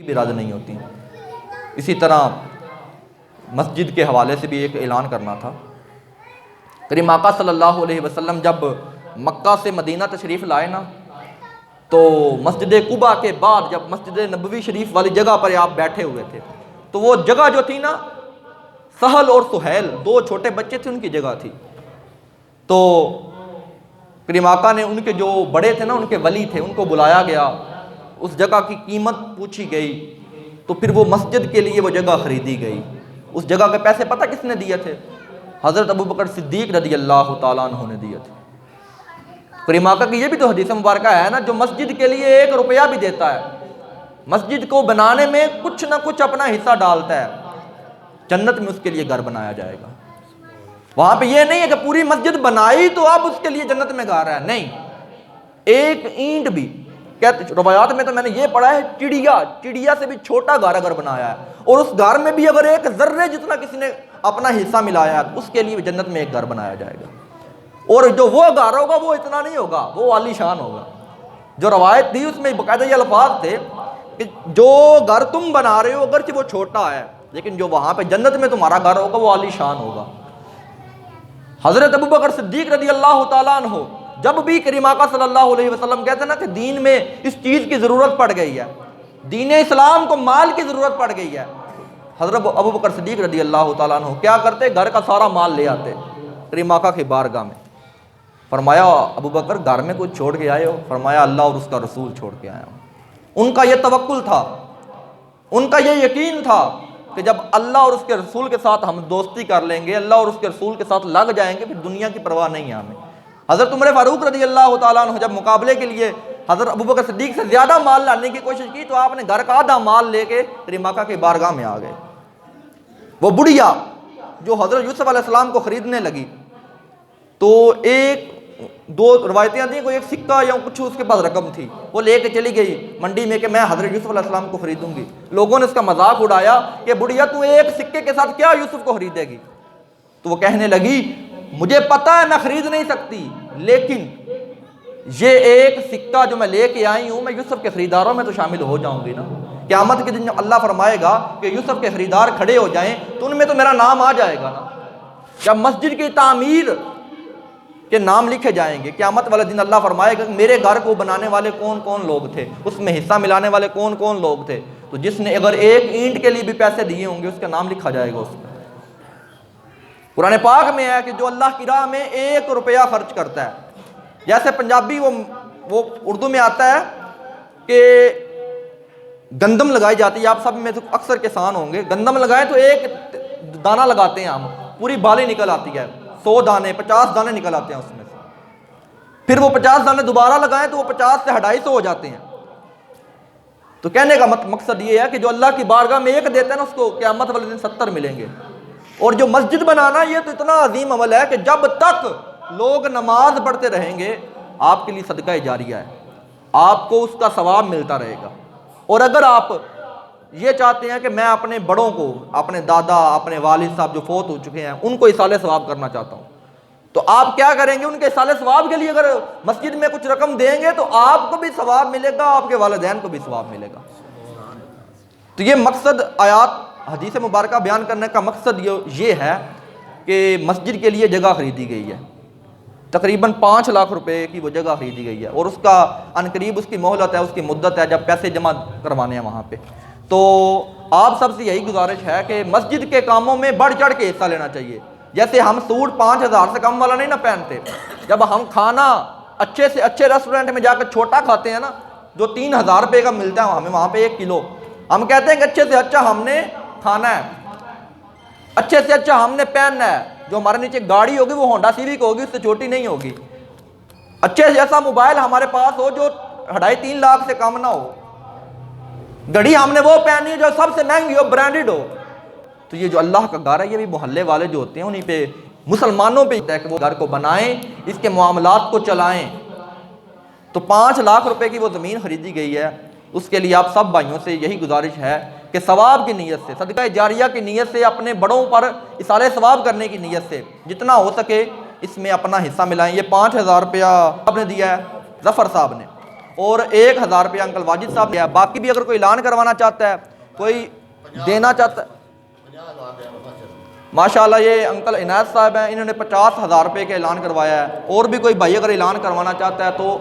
بھی راضی نہیں ہوتی۔ اسی طرح مسجد کے حوالے سے بھی ایک اعلان کرنا تھا۔ کریم آقا صلی اللہ علیہ وسلم جب مکہ سے مدینہ تشریف لائے نا، تو مسجد قباء کے بعد جب مسجد نبوی شریف والی جگہ پر آپ بیٹھے ہوئے تھے، تو وہ جگہ جو تھی نا، سہل اور سہیل دو چھوٹے بچے تھے، ان کی جگہ تھی۔ تو کریم آقا نے ان کے جو بڑے تھے نا، ان کے ولی تھے، ان کو بلایا گیا، اس جگہ کی قیمت پوچھی گئی، تو پھر وہ مسجد کے لیے وہ جگہ خریدی گئی۔ اس جگہ کے پیسے پتہ کس نے دیے تھے؟ حضرت ابوبکر صدیق رضی اللہ تعالیٰ عنہ نے دیے تھے۔ کریم آقا کی یہ بھی تو حدیث مبارکہ ہے نا، جو مسجد کے لیے 1 روپیہ بھی دیتا ہے، مسجد کو بنانے میں کچھ نہ کچھ اپنا حصہ ڈالتا ہے، جنت میں اس کے لیے گھر بنایا جائے گا۔ وہاں پہ یہ نہیں ہے کہ پوری مسجد بنائی تو اب اس کے لیے جنت میں گھر ہے، نہیں، ایک اینٹ بھی، روایات میں تو میں نے یہ پڑھا ہے، چڑیا سے بھی چھوٹا گھر اگر بنایا ہے، اور اس گھر میں بھی اگر ایک ذرے جتنا کسی نے اپنا حصہ ملایا ہے، اس کے لیے جنت میں ایک گھر بنایا جائے گا۔ اور جو وہ گھر ہوگا وہ اتنا نہیں ہوگا، وہ عالی شان ہوگا۔ جو روایت تھی اس میں باقاعدہ یہ الفاظ تھے کہ جو گھر تم بنا رہے ہو اگرچہ وہ چھوٹا ہے، لیکن جو وہاں پہ جنت میں تمہارا گھر ہوگا وہ عالی شان ہوگا۔ حضرت ابوبکر صدیق رضی اللہ تعالیٰ عنہ جب بھی کریم آقا صلی اللہ علیہ وسلم کہتے ہیں نا کہ دین میں اس چیز کی ضرورت پڑ گئی ہے، دین اسلام کو مال کی ضرورت پڑ گئی ہے، حضرت ابوبکر صدیق رضی اللہ تعالیٰ عنہ کیا کرتے؟ گھر کا سارا مال لے آتے کریم آقا کی بارگاہ میں۔ فرمایا ابوبکر گھر میں کچھ چھوڑ کے آئے ہو؟ فرمایا اللہ اور اس کا رسول چھوڑ کے آیا ہوں۔ ان کا یہ توکل تھا، ان کا یہ یقین تھا کہ جب اللہ اور اس کے رسول کے ساتھ ہم دوستی کر لیں گے، اللہ اور اس کے رسول کے ساتھ لگ جائیں گے، پھر دنیا کی پرواہ نہیں ہے ہمیں۔ حضرت عمر فاروق رضی اللہ تعالیٰ عنہ جب مقابلے کے لیے حضرت ابوبکر صدیق سے زیادہ مال لانے کی کوشش کی، تو آپ نے گھر کا آدھا مال لے کے کریم آقا کی بارگاہ میں آ گئے۔ وہ بڑھیا جو حضرت یوسف علیہ السلام کو خریدنے لگی، تو ایک دو روایتیں تھیں، کوئی ایک سکہ یا کچھ اس کے پاس رقم تھی، وہ لے کے چلی گئی منڈی میں کہ میں حضرت یوسف علیہ السلام کو خریدوں گی۔ لوگوں نے اس کا مذاق اڑایا کہ بڑھیا تو ایک سکے کے ساتھ کیا یوسف کو خریدے گی؟ تو وہ کہنے لگی مجھے پتہ ہے میں خرید نہیں سکتی، لیکن یہ ایک سکہ جو میں لے کے آئی ہوں، میں یوسف کے خریداروں میں تو شامل ہو جاؤں گی نا۔ قیامت کے دن جب اللہ فرمائے گا کہ یوسف کے خریدار کھڑے ہو جائیں تو ان میں تو میرا نام آ جائے گا نا۔ جب مسجد کی تعمیر کے نام لکھے جائیں گے قیامت والے دن، اللہ فرمائے گا کہ میرے گھر کو بنانے والے کون کون لوگ تھے، اس میں حصہ ملانے والے کون کون لوگ تھے، تو جس نے اگر ایک اینٹ کے لیے بھی پیسے دیے ہوں گے اس کا نام لکھا جائے گا اس میں۔ قرآن پاک میں ہے کہ جو اللہ کی راہ میں 1 روپیہ خرچ کرتا ہے، جیسے پنجابی وہ اردو میں آتا ہے کہ گندم لگائی جاتی ہے، آپ سب میں تو اکثر کسان ہوں گے، گندم لگائیں تو ایک دانہ لگاتے ہیں ہم، پوری بالی نکل آتی ہے، 100 دانے 50 دانے نکل آتے ہیں اس میں سے، پھر وہ 50 دانے دوبارہ لگائیں تو وہ 50 سے 250 ہو جاتے ہیں۔ تو کہنے کا مقصد یہ ہے کہ جو اللہ کی بارگاہ میں 1 دیتا ہے نا، اس کو قیامت والے دن 70 ملیں گے۔ اور جو مسجد بنانا یہ تو اتنا عظیم عمل ہے کہ جب تک لوگ نماز پڑھتے رہیں گے آپ کے لیے صدقہ جاریہ ہے، آپ کو اس کا ثواب ملتا رہے گا۔ اور اگر آپ یہ چاہتے ہیں کہ میں اپنے بڑوں کو، اپنے دادا، اپنے والد صاحب جو فوت ہو چکے ہیں، ان کو ایصال ثواب کرنا چاہتا ہوں، تو آپ کیا کریں گے؟ ان کے ایصال ثواب کے لیے اگر مسجد میں کچھ رقم دیں گے تو آپ کو بھی ثواب ملے گا، آپ کے والدین کو بھی ثواب ملے گا۔ تو یہ مقصد آیات حدیث مبارکہ بیان کرنے کا مقصد یہ ہے کہ مسجد کے لیے جگہ خریدی گئی ہے، تقریباً 5 لاکھ روپے کی وہ جگہ خریدی گئی ہے، اور اس کا عنقریب اس کی مہلت ہے، اس کی مدت ہے جب پیسے جمع کروانے ہیں وہاں پہ۔ تو آپ سب سے یہی گزارش ہے کہ مسجد کے کاموں میں بڑھ چڑھ کے حصہ لینا چاہیے۔ جیسے ہم سوٹ 5000 سے کم والا نہیں نا پہنتے، جب ہم کھانا اچھے سے اچھے ریسٹورنٹ میں جا کر چھوٹا کھاتے ہیں نا، جو 3000 روپے کا ملتا ہے ہمیں وہاں پہ 1 کلو، ہم کہتے ہیں کہ اچھے سے اچھا ہم نے کھانا ہے، اچھے سے اچھا ہم نے پہننا ہے، جو ہمارے نیچے گاڑی ہوگی وہ ہونڈا سیوک ہوگی، اس سے چھوٹی نہیں ہوگی، اچھے سے ایسا موبائل ہمارے پاس ہو جو 2.5-3 لاکھ سے کم نہ ہو، گھڑی ہم نے وہ پہنی ہے جو سب سے مہنگی ہو، برانڈڈ ہو۔ تو یہ جو اللہ کا گھر ہے یہ بھی محلے والے جو ہوتے ہیں انہیں پہ، مسلمانوں پہ ہے کہ وہ گھر کو بنائیں، اس کے معاملات کو چلائیں۔ تو 5 لاکھ روپے کی وہ زمین خریدی گئی ہے، اس کے لیے آپ سب بھائیوں سے یہی گزارش ہے کہ ثواب کی نیت سے، صدقہ جاریہ کی نیت سے، اپنے بڑوں پر ایصال ثواب کرنے کی نیت سے جتنا ہو سکے اس میں اپنا حصہ ملائیں۔ یہ 5000 روپیہ آپ نے دیا ہے ظفر صاحب نے، اور 1000 روپیہ انکل واجد صاحب نے. باقی بھی اگر کوئی اعلان کروانا چاہتا ہے، کوئی دینا چاہتا ہے، ماشاءاللہ یہ انکل عنایت صاحب ہیں، انہوں نے 50,000 روپے کا اعلان کروایا ہے. اور بھی کوئی بھائی اگر اعلان کروانا چاہتا ہے تو